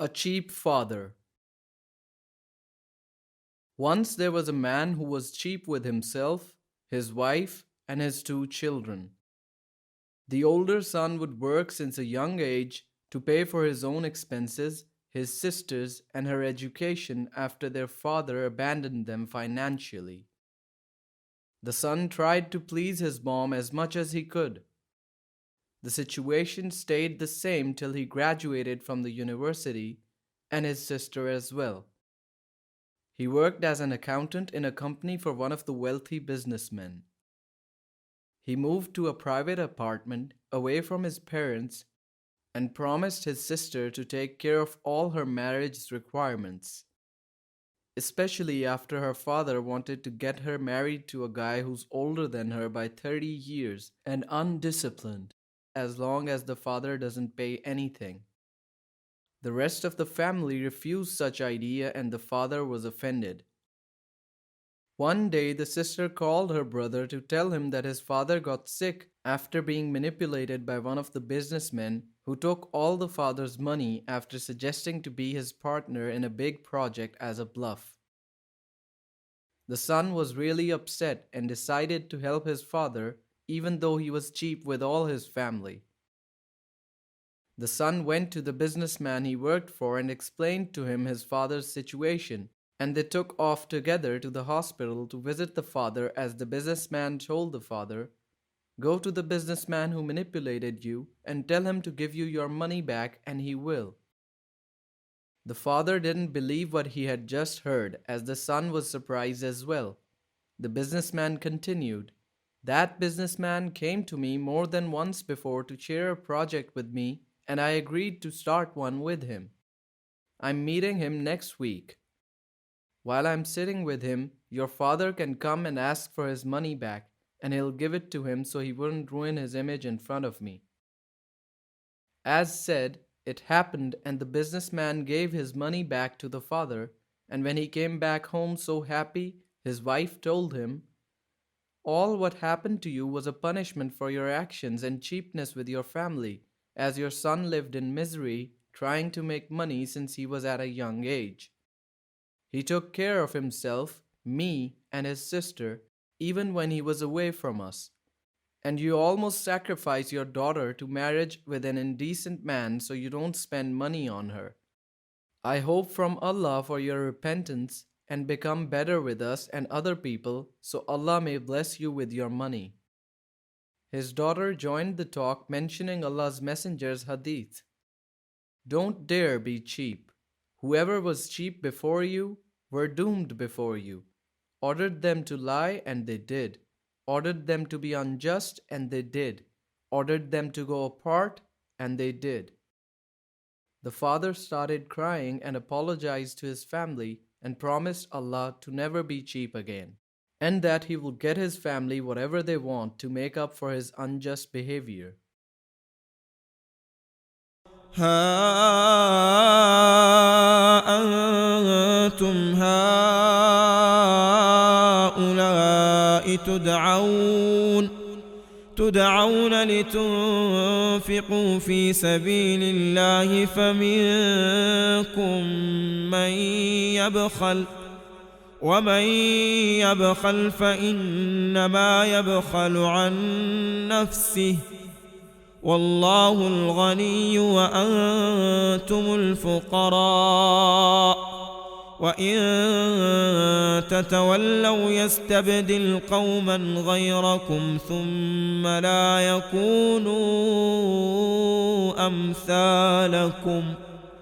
A cheap father. Once there was a man who was cheap with himself, his wife, and his two children. The older son would work since a young age to pay for his own expenses, his sister's, and her education after their father abandoned them financially. The son tried to please his mom as much as he could. The situation stayed the same till he graduated from the university, and his sister as well. He worked as an accountant in a company for one of the wealthy businessmen. He moved to a private apartment away from his parents and promised his sister to take care of all her marriage requirements, especially after her father wanted to get her married to a guy who's older than her by 30 years and undisciplined, as long as the father doesn't pay anything. The rest of the family refused such idea and the father was offended. One day the sister called her brother to tell him that his father got sick after being manipulated by one of the businessmen who took all the father's money after suggesting to be his partner in a big project as a bluff. The son was really upset and decided to help his father even though he was cheap with all his family. The son went to the businessman he worked for and explained to him his father's situation, and they took off together to the hospital to visit the father as the businessman told the father, "Go to the businessman who manipulated you and tell him to give you your money back and he will." The father didn't believe what he had just heard as the son was surprised as well. The businessman continued, "That businessman came to me more than once before to share a project with me and I agreed to start one with him. I'm meeting him next week. While I'm sitting with him, your father can come and ask for his money back, and he'll give it to him so he wouldn't ruin his image in front of me." As said, it happened, and the businessman gave his money back to the father, and when he came back home so happy, his wife told him, "All what happened to you was a punishment for your actions and cheapness with your family, as your son lived in misery, trying to make money since he was at a young age. He took care of himself, me, and his sister, even when he was away from us. And you almost sacrifice your daughter to marriage with an indecent man so you don't spend money on her. I hope from Allah for your repentance and become better with us and other people so Allah may bless you with your money." His daughter joined the talk mentioning Allah's Messenger's hadith. "Don't dare be cheap. Whoever was cheap before you were doomed before you. Ordered them to lie and they did. Ordered them to be unjust and they did. Ordered them to go apart and they did." The father started crying and apologized to his family and promised Allah to never be cheap again, and that he will get his family whatever they want to make up for his unjust behavior. ها أنتم هؤلاء تدعون لتنفقوا في سبيل الله فمنكم من يبخل ومن يبخل فإنما يبخل عن نفسه والله الغني وأنتم الفقراء وإن تتولوا يستبدل قوما غيركم ثم لا يكونوا أمثالكم